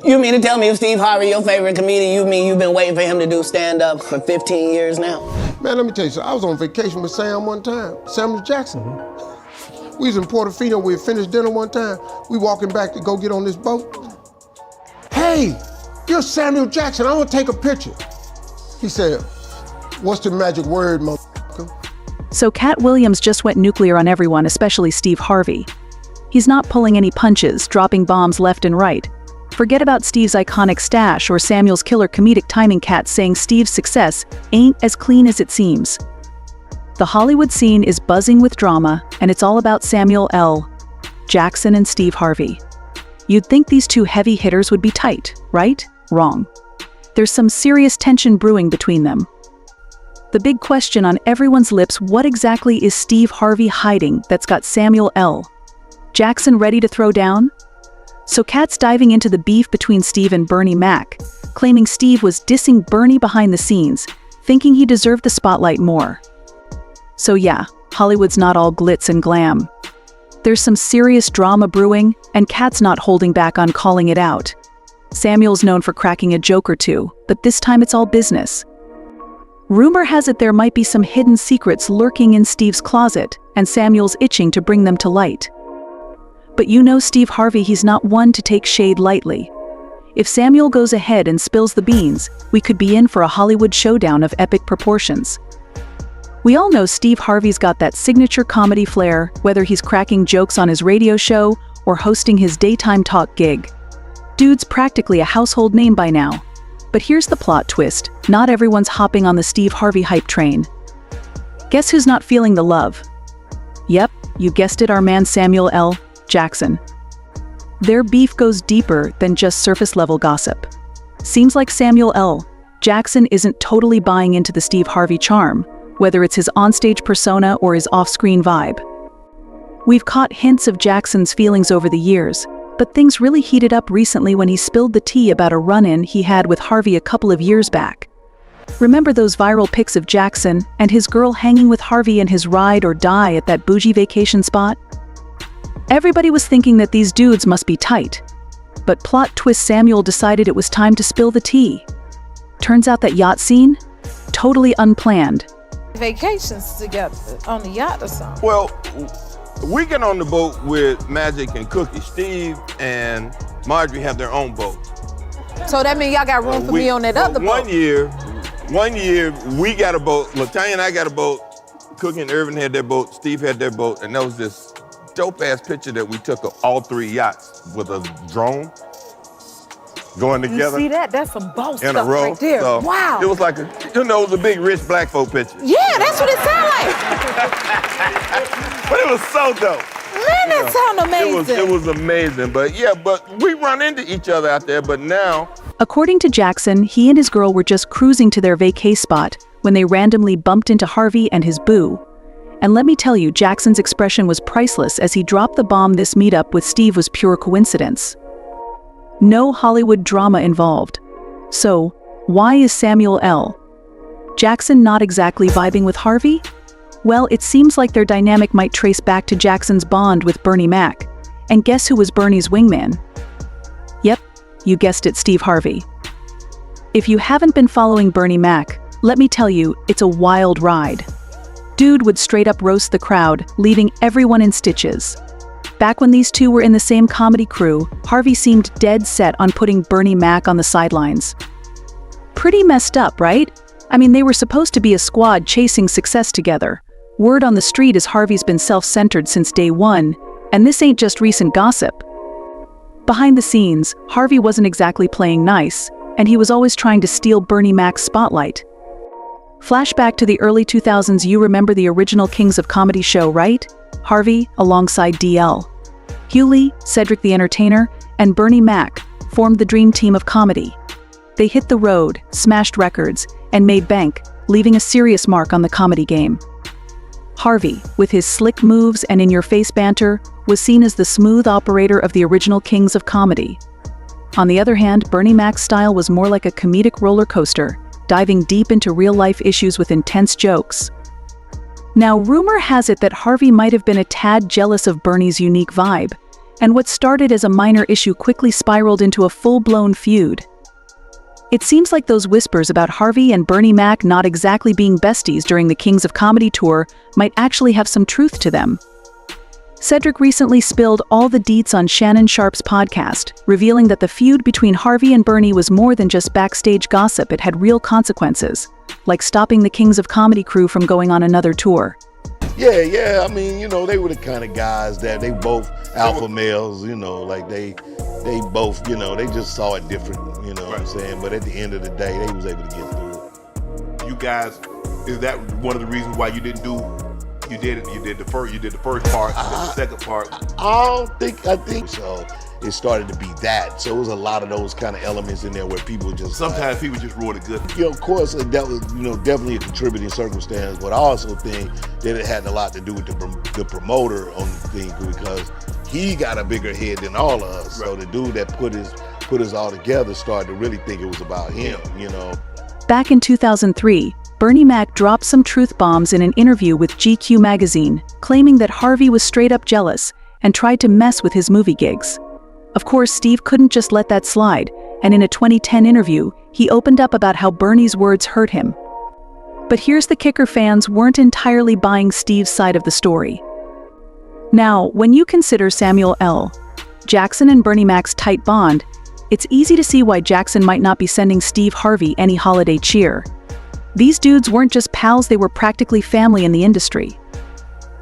You mean to tell me if Steve Harvey, your favorite comedian, you mean you've been waiting for him to do stand-up for 15 years now? Man, let me tell you something. I was on vacation with Sam one time, Samuel Jackson. We was in Portofino, we had finished dinner one time. We walking back to go get on this boat. Hey, you're Samuel Jackson, I want to take a picture. He said, what's the magic word, motherfucker? So Katt Williams just went nuclear on everyone, especially Steve Harvey. He's not pulling any punches, dropping bombs left and right. Forget about Steve's iconic stash or Samuel's killer comedic timing. Katt saying Steve's success ain't as clean as it seems. The Hollywood scene is buzzing with drama, and it's all about Samuel L. Jackson and Steve Harvey. You'd think these two heavy hitters would be tight, right? Wrong. There's some serious tension brewing between them. The big question on everyone's lips: what exactly is Steve Harvey hiding that's got Samuel L. Jackson ready to throw down? So Katt's diving into the beef between Steve and Bernie Mac, claiming Steve was dissing Bernie behind the scenes, thinking he deserved the spotlight more. So yeah, Hollywood's not all glitz and glam. There's some serious drama brewing, and Katt's not holding back on calling it out. Samuel's known for cracking a joke or two, but this time it's all business. Rumor has it there might be some hidden secrets lurking in Steve's closet, and Samuel's itching to bring them to light. But you know Steve Harvey, he's not one to take shade lightly. If Samuel goes ahead and spills the beans, we could be in for a Hollywood showdown of epic proportions. We all know Steve Harvey's got that signature comedy flair, whether he's cracking jokes on his radio show or hosting his daytime talk gig. Dude's practically a household name by now. But here's the plot twist: not everyone's hopping on the Steve Harvey hype train. Guess who's not feeling the love? Yep, you guessed it, our man Samuel L. Jackson. Their beef goes deeper than just surface-level gossip. Seems like Samuel L. Jackson isn't totally buying into the Steve Harvey charm, whether it's his onstage persona or his off-screen vibe. We've caught hints of Jackson's feelings over the years, but things really heated up recently when he spilled the tea about a run-in he had with Harvey a couple of years back. Remember those viral pics of Jackson and his girl hanging with Harvey in his ride or die at that bougie vacation spot? Everybody was thinking that these dudes must be tight. But plot twist, Samuel decided it was time to spill the tea. Turns out that yacht scene? Totally unplanned. Vacations together on the yacht or something. Well, we get on the boat with Magic and Cookie. Steve and Marjorie have their own boat. So that means y'all got room for me on that other boat. One year we got a boat, LaTanya and I got a boat, Cookie and Irvin had their boat, Steve had their boat, and there was this dope-ass picture that we took of all three yachts with a drone going together. You see that? That's some boss in stuff a row. right there. So wow. It was like it was a big rich black folk picture. Yeah, that's what it sounded like. But it was so dope. Man, that sound amazing. It was amazing. But we run into each other out there, but now. According to Jackson, he and his girl were just cruising to their vacay spot when they randomly bumped into Harvey and his boo. And let me tell you, Jackson's expression was priceless as he dropped the bomb. This meetup with Steve was pure coincidence. No Hollywood drama involved. So, why is Samuel L. Jackson not exactly vibing with Harvey? Well, it seems like their dynamic might trace back to Jackson's bond with Bernie Mac. And guess who was Bernie's wingman? Yep, you guessed it, Steve Harvey. If you haven't been following Bernie Mac, let me tell you, it's a wild ride. Dude would straight up roast the crowd, leaving everyone in stitches. Back when these two were in the same comedy crew, Harvey seemed dead set on putting Bernie Mac on the sidelines. Pretty messed up, right? I mean, they were supposed to be a squad chasing success together. Word on the street is Harvey's been self-centered since day one, and this ain't just recent gossip. Behind the scenes, Harvey wasn't exactly playing nice, and he was always trying to steal Bernie Mac's spotlight. Flashback to the early 2000s, you remember the original Kings of Comedy show, right? Harvey, alongside DL. Hughley, Cedric the Entertainer, and Bernie Mac formed the dream team of comedy. They hit the road, smashed records, and made bank, leaving a serious mark on the comedy game. Harvey, with his slick moves and in-your-face banter, was seen as the smooth operator of the original Kings of Comedy. On the other hand, Bernie Mac's style was more like a comedic roller coaster, diving deep into real-life issues with intense jokes. Now, rumor has it that Harvey might have been a tad jealous of Bernie's unique vibe, and what started as a minor issue quickly spiraled into a full-blown feud. It seems like those whispers about Harvey and Bernie Mac not exactly being besties during the Kings of Comedy tour might actually have some truth to them. Cedric recently spilled all the deets on Shannon Sharpe's podcast, revealing that the feud between Harvey and Bernie was more than just backstage gossip. It had real consequences, like stopping the Kings of Comedy crew from going on another tour. Yeah, I mean, you know, they were the kind of guys that they both alpha males, you know, like they both, you know, they just saw it different, you know what I'm saying? But at the end of the day, they was able to get through it. You guys, is that one of the reasons why you didn't do, you did the first part, the second part? I think so. It started to be that. So it was a lot of those kind of elements in there where people just... Sometimes people just ruin it good. You know, of course, that was, you know, definitely a contributing circumstance, but I also think that it had a lot to do with the promoter on the thing, because he got a bigger head than all of us. Right. So the dude that put us all together started to really think it was about him, you know. Back in 2003, Bernie Mac dropped some truth bombs in an interview with GQ magazine, claiming that Harvey was straight up jealous and tried to mess with his movie gigs. Of course, Steve couldn't just let that slide, and in a 2010 interview, he opened up about how Bernie's words hurt him. But here's the kicker: fans weren't entirely buying Steve's side of the story. Now, when you consider Samuel L. Jackson and Bernie Mac's tight bond, it's easy to see why Jackson might not be sending Steve Harvey any holiday cheer. These dudes weren't just pals, they were practically family in the industry.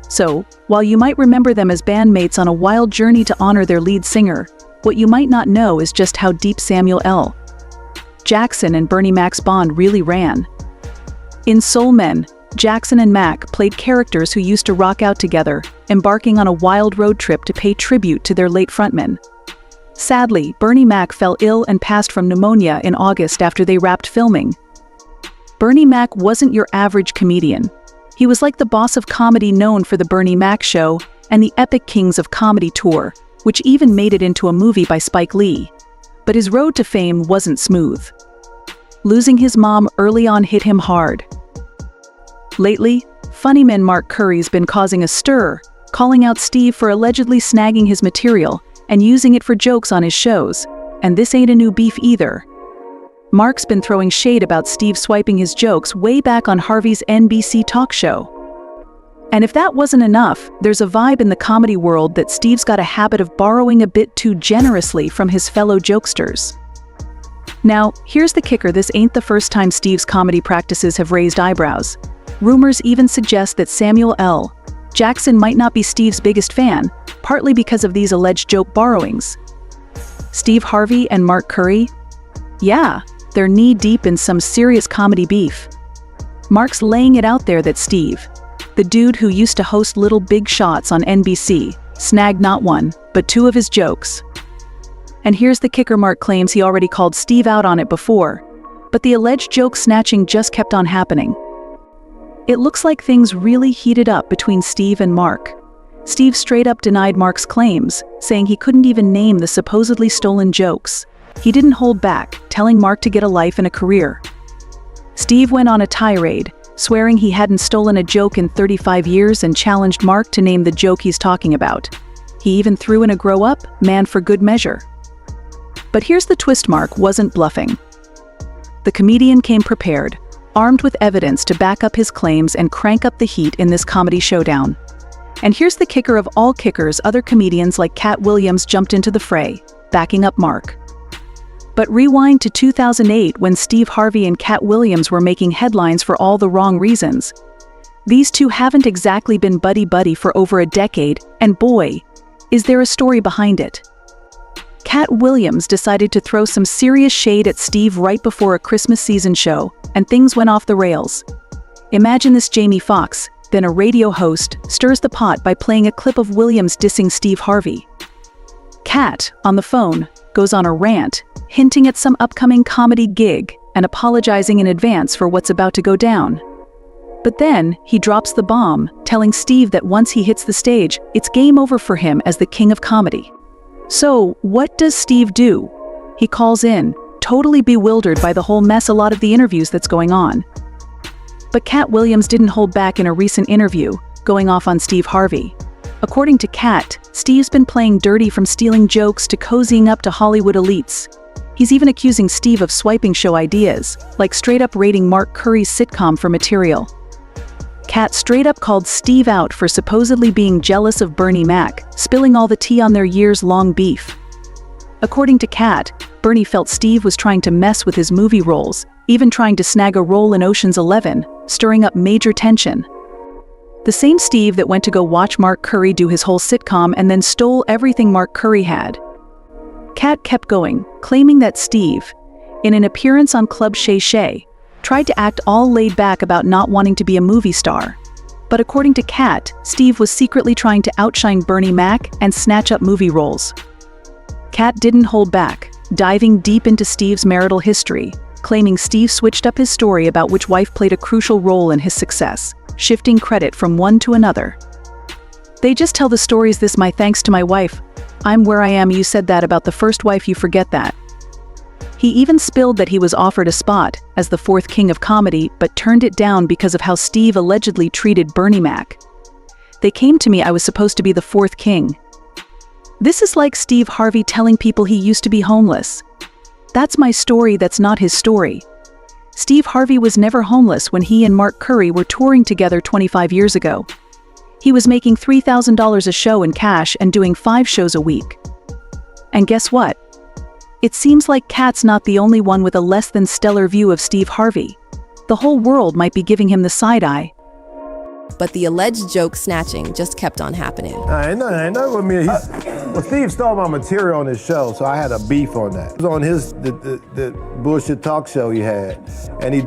So, while you might remember them as bandmates on a wild journey to honor their lead singer, what you might not know is just how deep Samuel L. Jackson and Bernie Mac's bond really ran. In Soul Men, Jackson and Mac played characters who used to rock out together, embarking on a wild road trip to pay tribute to their late frontman. Sadly, Bernie Mac fell ill and passed from pneumonia in August after they wrapped filming. Bernie Mac wasn't your average comedian. He was like the boss of comedy, known for The Bernie Mac Show and the epic Kings of Comedy tour, which even made it into a movie by Spike Lee. But his road to fame wasn't smooth. Losing his mom early on hit him hard. Lately, funnyman Mark Curry's been causing a stir, calling out Steve for allegedly snagging his material and using it for jokes on his shows. And this ain't a new beef either. Mark's been throwing shade about Steve swiping his jokes way back on Harvey's NBC talk show. And if that wasn't enough, there's a vibe in the comedy world that Steve's got a habit of borrowing a bit too generously from his fellow jokesters. Now, here's the kicker: this ain't the first time Steve's comedy practices have raised eyebrows. Rumors even suggest that Samuel L. Jackson might not be Steve's biggest fan, partly because of these alleged joke borrowings. Steve Harvey and Mark Curry? Yeah, they're knee-deep in some serious comedy beef. Mark's laying it out there that Steve, the dude who used to host Little Big Shots on NBC, snagged not one, but two of his jokes. And here's the kicker: Mark claims he already called Steve out on it before, but the alleged joke snatching just kept on happening. It looks like things really heated up between Steve and Mark. Steve straight up denied Mark's claims, saying he couldn't even name the supposedly stolen jokes. He didn't hold back, telling Mark to get a life and a career. Steve went on a tirade, swearing he hadn't stolen a joke in 35 years and challenged Mark to name the joke he's talking about. He even threw in a grow up, man, for good measure. But here's the twist: Mark wasn't bluffing. The comedian came prepared, armed with evidence to back up his claims and crank up the heat in this comedy showdown. And here's the kicker of all kickers: other comedians like Katt Williams jumped into the fray, backing up Mark. But rewind to 2008, when Steve Harvey and Katt Williams were making headlines for all the wrong reasons. These two haven't exactly been buddy-buddy for over a decade, and boy, is there a story behind it. Katt Williams decided to throw some serious shade at Steve right before a Christmas season show, and things went off the rails. Imagine this: Jamie Foxx, then a radio host, stirs the pot by playing a clip of Williams dissing Steve Harvey. Katt, on the phone, goes on a rant, hinting at some upcoming comedy gig and apologizing in advance for what's about to go down. But then, he drops the bomb, telling Steve that once he hits the stage, it's game over for him as the king of comedy. So, what does Steve do? He calls in, totally bewildered by the whole mess, a lot of the interviews that's going on. But Katt Williams didn't hold back in a recent interview, going off on Steve Harvey. According to Katt, Steve's been playing dirty from stealing jokes to cozying up to Hollywood elites. He's even accusing Steve of swiping show ideas, like straight-up rating Mark Curry's sitcom for material. Katt straight-up called Steve out for supposedly being jealous of Bernie Mac, spilling all the tea on their years-long beef. According to Katt, Bernie felt Steve was trying to mess with his movie roles, even trying to snag a role in Ocean's 11, stirring up major tension. The same Steve that went to go watch Mark Curry do his whole sitcom and then stole everything Mark Curry had. Katt kept going, claiming that Steve, in an appearance on Club Shay Shay, tried to act all laid back about not wanting to be a movie star. But according to Katt, Steve was secretly trying to outshine Bernie Mac and snatch up movie roles. Katt didn't hold back, diving deep into Steve's marital history, claiming Steve switched up his story about which wife played a crucial role in his success, shifting credit from one to another. They just tell the stories this my thanks to my wife. I'm where I am, you said that about the first wife, you forget that. He even spilled that he was offered a spot as the fourth king of comedy but turned it down because of how Steve allegedly treated Bernie Mac. They came to me, I was supposed to be the fourth king. This is like Steve Harvey telling people he used to be homeless. That's my story, that's not his story. Steve Harvey was never homeless when he and Mark Curry were touring together 25 years ago. He was making $3,000 a show in cash and doing 5 shows a week. And guess what? It seems like Katt's not the only one with a less than stellar view of Steve Harvey. The whole world might be giving him the side eye. But the alleged joke snatching just kept on happening. Ain't nothing with me. Well, Steve stole my material on his show, so I had a beef on that. It was on the bullshit talk show he had, and he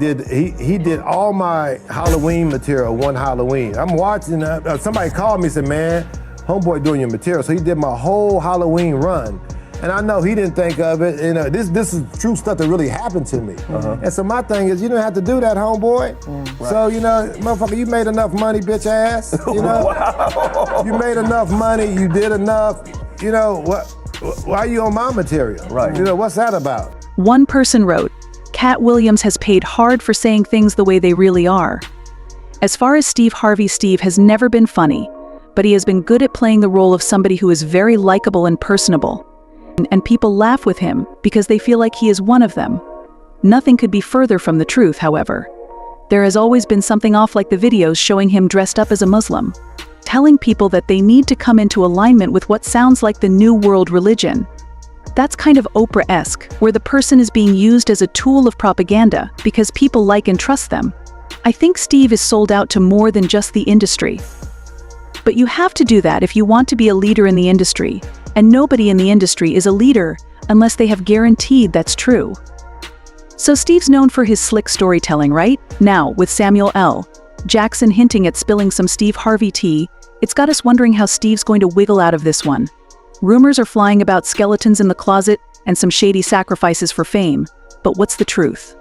did all my Halloween material one Halloween. I'm watching. Somebody called me and said, "Man, homeboy doing your material," so he did my whole Halloween run. And I know he didn't think of it. You know, this is true stuff that really happened to me. And so my thing is, you don't have to do that, homeboy. Right. So, you know, motherfucker, you made enough money, bitch ass. You know, Wow. You made enough money, you did enough. You know, why are you on my material? Right. You know, what's that about? One person wrote, Katt Williams has paid hard for saying things the way they really are. As far as Steve Harvey, Steve has never been funny, but he has been good at playing the role of somebody who is very likable and personable. And people laugh with him because they feel like he is one of them. Nothing could be further from the truth, however. There has always been something off, like the videos showing him dressed up as a Muslim, telling people that they need to come into alignment with what sounds like the new world religion. That's kind of Oprah-esque, where the person is being used as a tool of propaganda because people like and trust them. I think Steve is sold out to more than just the industry. But you have to do that if you want to be a leader in the industry, and nobody in the industry is a leader unless they have guaranteed that's true. So Steve's known for his slick storytelling, right? Now, with Samuel L. Jackson hinting at spilling some Steve Harvey tea, it's got us wondering how Steve's going to wiggle out of this one. Rumors are flying about skeletons in the closet and some shady sacrifices for fame, but what's the truth?